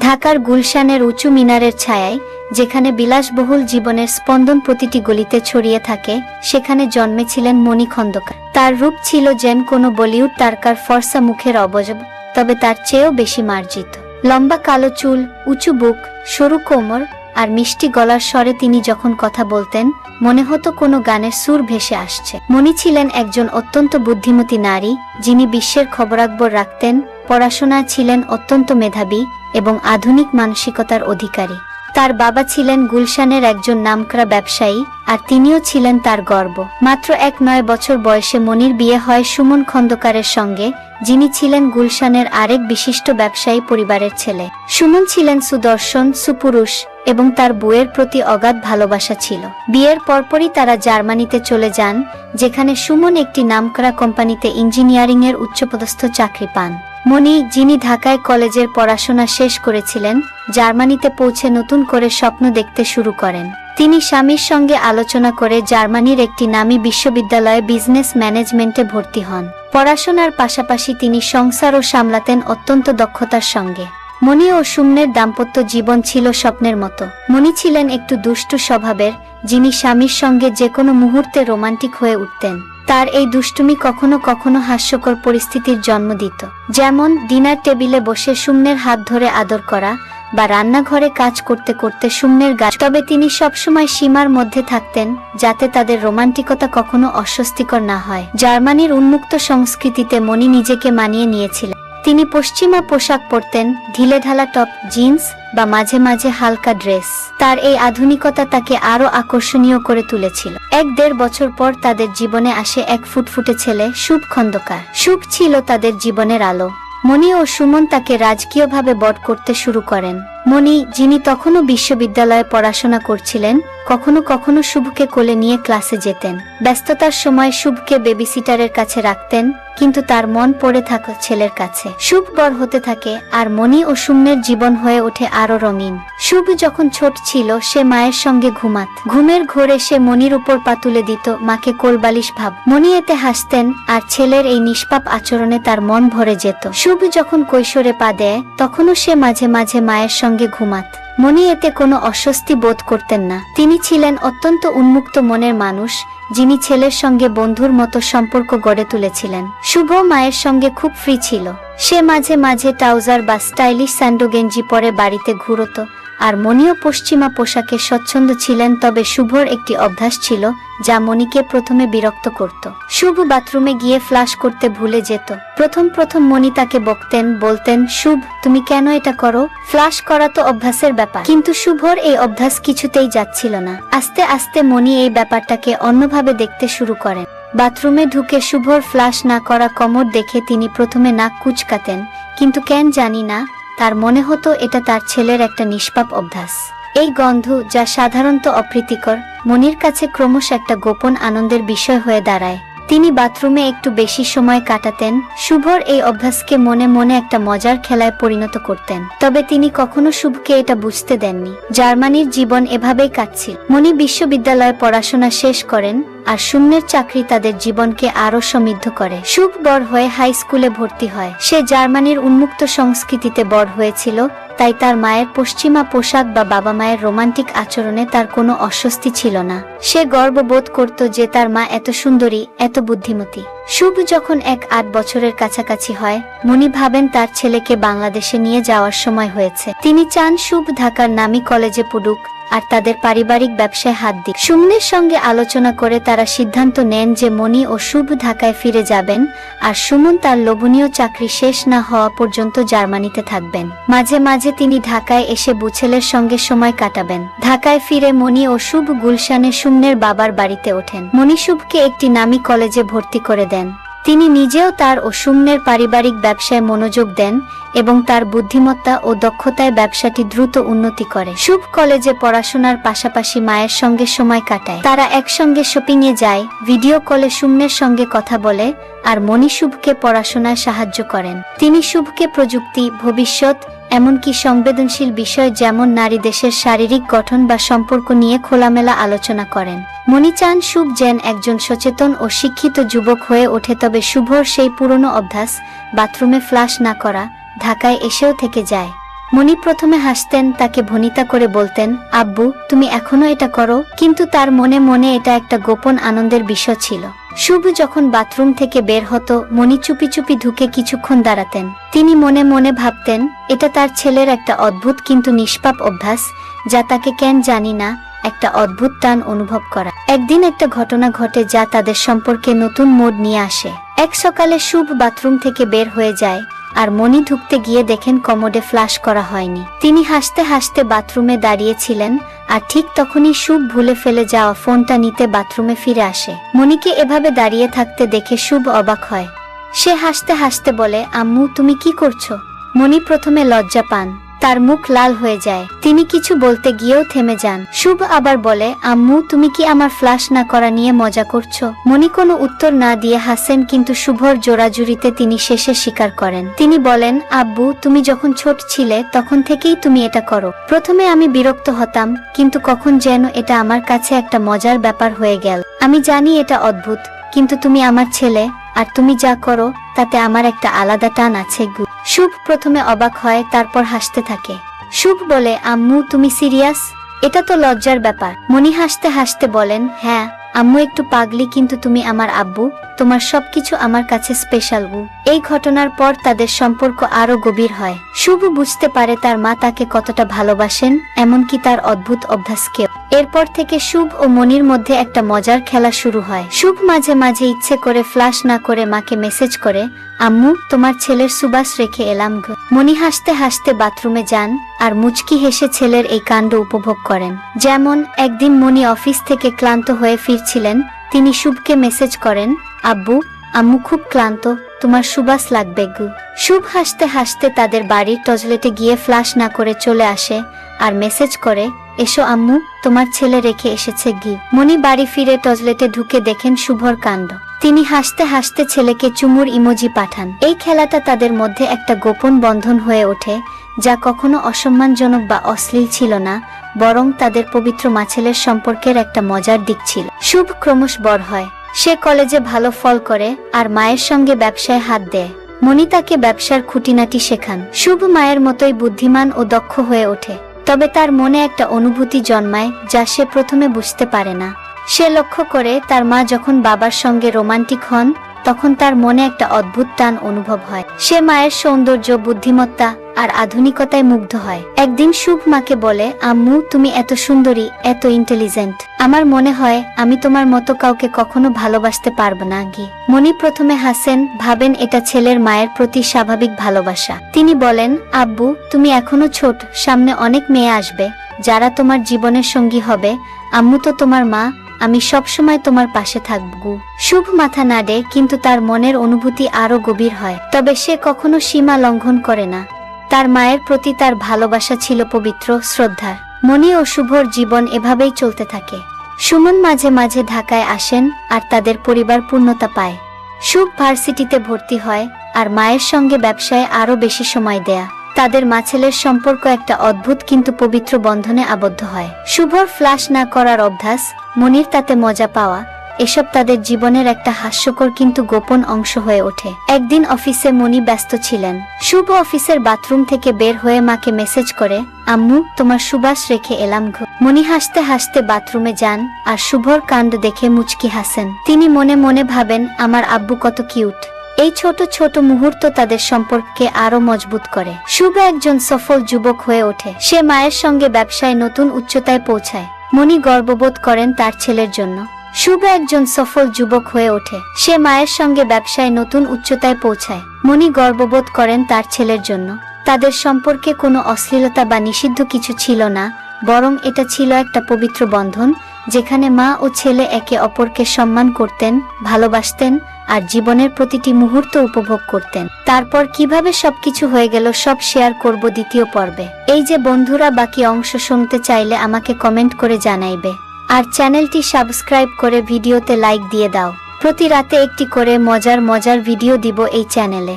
ঢাকার গুলশানের উঁচু মিনারের ছায়ায়, যেখানে বিলাসবহুল জীবনের স্পন্দন প্রতিটি গলিতে ছড়িয়ে থাকে, সেখানে জন্মেছিলেন মণি খন্দকার। তার রূপ ছিল যেন কোনো বলিউড তারকার ফর্সা মুখের অবয়ব, তবে তার চেয়েও বেশি মার্জিত। লম্বা কালো চুল, উঁচু বুক, সরু কোমর আর মিষ্টি গলার স্বরে তিনি যখন কথা বলতেন, মনে হতো কোনো গানের সুর ভেসে আসছে। মণি ছিলেন একজন অত্যন্ত বুদ্ধিমতী নারী, যিনি বিশ্বের খবরাখবর রাখতেন, পড়াশোনায় ছিলেন অত্যন্ত মেধাবী এবং আধুনিক মানসিকতার অধিকারী। তার বাবা ছিলেন গুলশানের একজন নামকরা ব্যবসায়ী, আর তিনিও ছিলেন তার গর্ব। মাত্র 9 বছর বয়সে মণির বিয়ে হয় সুমন খন্দকারের সঙ্গে, যিনি ছিলেন গুলশানের আরেক বিশিষ্ট ব্যবসায়ী পরিবারের ছেলে। সুমন ছিলেন সুদর্শন, সুপুরুষ এবং তার বউয়ের প্রতি অগাধ ভালোবাসা ছিল। বিয়ের পরপরই তারা জার্মানিতে চলে যান, যেখানে সুমন একটি নামকরা কোম্পানিতে ইঞ্জিনিয়ারিং এর উচ্চপদস্থ চাকরি পান। মণি, যিনি ঢাকায় কলেজের পড়াশোনা শেষ করেছিলেন, জার্মানিতে পৌঁছে নতুন করে স্বপ্ন দেখতে শুরু করেন। তিনি স্বামীর সঙ্গে আলোচনা করে জার্মানির একটি নামী বিশ্ববিদ্যালয়ে বিজনেস ম্যানেজমেন্টে ভর্তি হন। পড়াশোনার পাশাপাশি তিনি সংসারও সামলাতেন অত্যন্ত দক্ষতার সঙ্গে। মণি ও সুমনের দাম্পত্য জীবন ছিল স্বপ্নের মতো। মণি ছিলেন একটু দুষ্টু স্বভাবের, যিনি স্বামীর সঙ্গে যে কোনো মুহূর্তে রোমান্টিক হয়ে উঠতেন। তার এই দুষ্টুমি কখনো কখনো হাস্যকর পরিস্থিতির জন্ম দিত, যেমন ডিনার টেবিলে বসে সুমনের হাত ধরে আদর করা বা রান্নাঘরে কাজ করতে করতে সুমনের গা। তবে তিনি সবসময় সীমার মধ্যে থাকতেন, যাতে তাদের রোমান্টিকতা কখনো অস্বস্তিকর না হয়। জার্মানির উন্মুক্ত সংস্কৃতিতে মণি নিজেকে মানিয়ে নিয়েছিলেন। তিনি পশ্চিমা পোশাক পরতেন, ঢিলেঢালা টপ, জিন্স বা মাঝে মাঝে হালকা ড্রেস। তার এই আধুনিকতা তাকে আরো আকর্ষণীয় করে তুলেছিল। 1-1.5 বছর পর তাদের জীবনে আসে এক ফুটফুটে ছেলে, শুভ খন্দকার। শুভ ছিল তাদের জীবনের আলো। মণি ও সুমন তাকে রাজকীয়ভাবে বড় করতে শুরু করেন। মণি, যিনি তখনও বিশ্ববিদ্যালয়ে পড়াশোনা করছিলেন, কখনো কখনো শুভকে কোলে নিয়ে ক্লাসে যেতেন। ব্যস্ততার সময় শুভকে বেবিসিটারের কাছে রাখতেন, কিন্তু তার মন পড়ে থাকা ছেলের কাছে। শুভ বড় হতে থাকে, আর মণি ও সুমনের জীবন হয়ে ওঠে আরো রঙিন। শুভ যখন ছোট ছিল, সে মায়ের সঙ্গে ঘুমাত। ঘুমের ঘোরে সে মণির উপর পা তুলে দিত, মাকে কোলবালিশ ভাব। মণি এতে হাসতেন, আর ছেলের এই নিষ্পাপ আচরণে তার মন ভরে যেত। শুভ যখন কৈশোরে পা দেয়, তখনও সে মাঝে মাঝে মায়ের সঙ্গে ঘুমাত। মণি এতে কোনো অস্বস্তি বোধ করতেন না। তিনি ছিলেন অত্যন্ত উন্মুক্ত মনের মানুষ, যিনি ছেলের সঙ্গে বন্ধুর মতো সম্পর্ক গড়ে তুলেছিলেন। শুভ মায়ের সঙ্গে খুব ফ্রি ছিল। সে মাঝে মাঝে ট্রাউজার বা স্টাইলিশ স্যান্ডো গেঞ্জি পরে বাড়িতে ঘুরত, আর মণিও পশ্চিমা পোশাকে স্বচ্ছন্দ ছিলেন। তবে শুভর একটি অভ্যাস ছিল, যা মণিকে প্রথমে বিরক্ত করত। শুভ বাথরুমে গিয়ে ফ্লাশ করতে ভুলে যেত। প্রথম মণি তাকে বকতেন, বলতেন, শুভ, তুমি কেন এটা করো? ফ্লাশ করা তো অভ্যাসের ব্যাপার। কিন্তু শুভর এই অভ্যাস কিছুতেই যাচ্ছিল না। আস্তে আস্তে মণি এই ব্যাপারটাকে অন্যভাবে দেখতে শুরু করেন। বাথরুমে ঢুকে শুভর ফ্লাশ না করা কোমর দেখে তিনি প্রথমে নাক কুঁচকাতেন, কিন্তু কেন জানি না, তার মনে হতো এটা তার ছেলের একটা নিষ্পাপ অভ্যাস। এই গন্ধ, যা সাধারণত অপ্রীতিকর, মণির কাছে ক্রমশ একটা গোপন আনন্দের বিষয় হয়ে দাঁড়ায়। তিনি বাথরুমে একটু বেশি সময় কাটাতেন, শুভর এই অভ্যাসকে মনে মনে একটা মজার খেলায় পরিণত করতেন। তবে তিনি কখনো শুভকে এটা বুঝতে দেননি। জার্মানির জীবন এভাবেই কাটছিল। মণি বিশ্ববিদ্যালয়ে পড়াশোনা শেষ করেন, আর সুমনের চাকরি তাদের জীবনকে আরো সমৃদ্ধ করে। শুভ বড় হয়ে হাই স্কুলে ভর্তি হয়। সে জার্মানির উন্মুক্ত সংস্কৃতিতে বড় হয়েছিল, তাই তার মায়ের পশ্চিমা পোশাক বা বাবা মায়ের রোমান্টিক আচরণে তার কোনো অস্বস্তি ছিল না। সে গর্ববোধ করত যে তার মা এত সুন্দরী, এত বুদ্ধিমতী। শুভ যখন 8 বছরের কাছাকাছি হয়, মণি ভাবেন তার ছেলেকে বাংলাদেশে নিয়ে যাওয়ার সময় হয়েছে। তিনি চান শুভ ঢাকার নামী কলেজে পড়ুক, আর তাদের পারিবারিক ব্যবসায় হাত দিক। সুমনের সঙ্গে আলোচনা করে তারা সিদ্ধান্ত নেন যে মণি ও শুভ ঢাকায় ফিরে যাবেন, আর সুমন তার লোভনীয় চাকরি শেষ না হওয়া পর্যন্ত জার্মানিতে থাকবেন। মাঝে মাঝে তিনি ঢাকায় এসে বুছেলের সঙ্গে সময় কাটাবেন। ঢাকায় ফিরে মণি ও শুভ গুলশানে সুমনের বাবার বাড়িতে ওঠেন। মণি শুভকে একটি নামী কলেজে ভর্তি করে দেন। তিনি নিজেও তার ও সুমনের পারিবারিক ব্যবসায় মনোযোগ দেন, এবং তার বুদ্ধিমত্তা ও দক্ষতায় ব্যবসাটি দ্রুত উন্নতি করে। শুভ কলেজে পড়াশোনার পাশাপাশি মায়ের সঙ্গে সময় কাটায়। তারা একসঙ্গে শপিং এ যায়, ভিডিও কলে সুমনের সঙ্গে কথা বলে, আর মণি শুভকে পড়াশোনায় সাহায্য করেন। তিনি শুভকে প্রযুক্তি, ভবিষ্যৎ, এমনকি সংবেদনশীল বিষয় যেমন নারী দেশের শারীরিক গঠন বা সম্পর্ক নিয়ে খোলামেলা আলোচনা করেন। মণি চান শুভ যেন একজন সচেতন ও শিক্ষিত যুবক হয়ে ওঠে। তবে শুভর সেই পুরনো অভ্যাস, বাথরুমে ফ্লাশ না করা, ঢাকায় এসেও থেকে যায়। মনি প্রথমে হাসতেন, তাকে ভনিতা করে বলতেন, আব্বু তুমি এখনো এটা করো, কিন্তু তার মনে মনে এটা একটা গোপন আনন্দের বিষয় ছিল। শুভ যখন বাথরুম থেকে বের হতো, মনি চুপি চুপি ঢুকে কিছুক্ষণ দাঁড়াতেন। তিনি মনে মনে ভাবতেন, এটা তার ছেলের একটা অদ্ভুত কিন্তু নিষ্পাপ অভ্যাস, যা তাকে কেন জানি না একটা অদ্ভুত টান অনুভব করা। একদিন একটা ঘটনা ঘটে যা তাদের সম্পর্কে নতুন মোড় নিয়ে আসে। এক সকালে শুভ বাথরুম থেকে বের হয়ে যায়, আর মনি ঢুকতে গিয়ে দেখেন কমোডে ফ্লাশ করা হয়নি। তিনি হাসতে হাসতে বাথরুমে দাঁড়িয়েছিলেন, আর ঠিক তখনই শুভ ভুলে ফেলে যাওয়া ফোনটা নিতে বাথরুমে ফিরে আসে। মনিকে এভাবে দাঁড়িয়ে থাকতে দেখে শুভ অবাক হয়। সে হাসতে হাসতে বলে, আম্মু তুমি কি করছো? মনি প্রথমে লজ্জা পান, তার মুখ লাল হয়ে যায়। তিনি কিছু বলতে গিয়েও থেমে যান। শুভ আবার বলে, আম্মু তুমি কি আমার ফ্লাশ না করা নিয়ে মজা করছো? মনি কোনো উত্তর না দিয়ে হাসেন, কিন্তু শুভর জোরাজুরিতে তিনি শেষে স্বীকার করেন। তিনি বলেন, আব্বু তুমি যখন ছোট ছিলে তখন থেকেই তুমি এটা করো। প্রথমে আমি বিরক্ত হতাম, কিন্তু কখন যেন এটা আমার কাছে একটা মজার ব্যাপার হয়ে গেল। আমি জানি এটা অদ্ভুত, কিন্তু তুমি আমার ছেলে, আর তুমি যা করো তাতে আমার একটা আলাদা টান আছে গু। শুভ প্রথমে অবাক হয়, তারপর হাসতে থাকে। শুভ বলে, আম্মু তুমি সিরিয়াস? এটা তো লজ্জার ব্যাপার। মনি হাসতে হাসতে বলেন, হ্যাঁ আম্মু একটু পাগলি, কিন্তু তুমি আমার আব্বু, তোমার সবকিছু আমার কাছে স্পেশাল গু। এই ঘটনার পর তাদের সম্পর্ক আরো গভীর হয়। শুভ বুঝতে পারে তার মা তাকে কতটা ভালোবাসেন, এমনকি তার অদ্ভুত অভ্যাসকেও। এরপর থেকে শুভ ও মনির মধ্যে একটা মজার খেলা শুরু হয়। শুভ মাঝে মাঝে ইচ্ছে করে ফ্লাশ না করে মাকে মেসেজ করে, আম্মু তোমার ছেলের সুবাস রেখে এলাম গো। মনি হাসতে হাসতে বাথরুমে যান, আর মুচকি হেসে ছেলের এই কাণ্ড উপভোগ করেন। যেমন একদিন মনি অফিস থেকে ক্লান্ত হয়ে ফিরছিলেন, তিনি শুভকে মেসেজ করেন, আব্বু আম্মু খুব ক্লান্ত, তোমার সুবাস লাগবে গু। শুভ হাসতে হাসতে তাদের বাড়ির টয়লেটে গিয়ে ফ্লাশ না করে চলে আসে, আর মেসেজ করে, এসো আম্মু তোমার ছেলে রেখে এসেছে গি। মনি বাড়ি ফিরে টয়লেটে ঢুকে দেখেন শুভর কাণ্ড। তিনি হাসতে হাসতে ছেলেকে চুমুর ইমোজি পাঠান। এই খেলাটা তাদের মধ্যে একটা গোপন বন্ধন হয়ে ওঠে, যা কখনো অসম্মানজনক বা অশ্লীল ছিল না, বরং তাদের পবিত্র মা-ছেলের সম্পর্কের একটা মজার দিক ছিল। শুভ ক্রমশ বড় হয়, সে কলেজে ভালো ফল করে, আর মায়ের সঙ্গে ব্যবসায় হাত দেয়। মনি তাকে ব্যবসার খুঁটিনাটি শেখান। শুভ মায়ের মতোই বুদ্ধিমান ও দক্ষ হয়ে ওঠে, তবে তার মনে একটা অনুভূতি জন্মায় যা সে প্রথমে বুঝতে পারে না। সে লক্ষ্য করে তার মা যখন বাবার সঙ্গে রোমান্টিক হন, তখন তার মনে একটা অদ্ভুত টান অনুভব হয়। সে মায়ের সৌন্দর্য, বুদ্ধিমত্তা আর আধুনিকতায় মুগ্ধ হয়। একদিন শুভ মাকে বলে, আম্মু তুমি এত সুন্দরী, এত ইন্টেলিজেন্ট, আমার মনে হয় আমি তোমার মতো কাউকে কখনো ভালোবাসতে পারবো না গি। মনি প্রথমে হাসেন, ভাবেন এটা ছেলের মায়ের প্রতি স্বাভাবিক ভালোবাসা। তিনি বলেন, আব্বু তুমি এখনো ছোট, সামনে অনেক মেয়ে আসবে যারা তোমার জীবনের সঙ্গী হবে। আম্মু তো তোমার মা, আমি সবসময় তোমার পাশে থাকবো। শুভ মাথা নাড়ে, কিন্তু তার মনের অনুভূতি আরো গভীর হয়। তবে সে কখনো সীমা লঙ্ঘন করে না। তার মায়ের প্রতি তার ভালোবাসা ছিল পবিত্র, শ্রদ্ধার। মনি ও শুভর জীবন এভাবেই চলতে থাকে। সুমন মাঝে মাঝে ঢাকায় আসেন, আর তাদের পরিবার পূর্ণতা পায়। শুভ ভার্সিটিতে ভর্তি হয়, আর মায়ের সঙ্গে ব্যবসায় আরো বেশি সময় দেয়া। তাদের মা-ছেলের সম্পর্ক একটা অদ্ভুত কিন্তু পবিত্র বন্ধনে আবদ্ধ হয়। শুভর ফ্লাশ না করার অভ্যাস, মনির তাতে মজা পাওয়া, এসব তাদের জীবনের একটা হাস্যকর কিন্তু গোপন অংশ হয়ে ওঠে। একদিন অফিসে মনি ব্যস্ত ছিলেন। শুভ অফিসের বাথরুম থেকে বের হয়ে মাকে মেসেজ করে, আম্মু তোমার সুবাস রেখে এলাম গো। মনি হাসতে হাসতে বাথরুমে যান, আর শুভর কাণ্ড দেখে মুচকি হাসেন। তিনি মনে মনে ভাবেন, আমার আব্বু কত কিউট। এই ছোট ছোট মুহূর্ত তাদের সম্পর্ককে আরো মজবুত করে। শুভ একজন সফল যুবক হয়ে ওঠে। সে মায়ের সঙ্গে ব্যবসায় নতুন উচ্চতায় পৌঁছায়। মনি গর্ববোধ করেন তার ছেলের জন্য। শুভ একজন সফল যুবক হয়ে ওঠে। সে মায়ের সঙ্গে ব্যবসায় নতুন উচ্চতায় পৌঁছায়। মনি গর্ববোধ করেন তার ছেলের জন্য। তাদের সম্পর্কে কোনো অশ্লীলতা বা নিষিদ্ধ কিছু ছিল না, বরং এটা ছিল একটা পবিত্র বন্ধন, যেখানে মা ও ছেলে একে অপরকে সম্মান করতেন, ভালোবাসতেন, আর জীবনের প্রতিটি মুহূর্ত উপভোগ করতেন। তারপর কিভাবে সবকিছু হয়ে গেল সব শেয়ার করব দ্বিতীয় পর্বে। এই যে বন্ধুরা, বাকি অংশ শুনতে চাইলে আমাকে কমেন্ট করে জানাইবে, আর চ্যানেলটি সাবস্ক্রাইব করে ভিডিওতে লাইক দিয়ে দাও। প্রতি রাতে একটি করে মজার ভিডিও দিব এই চ্যানেলে।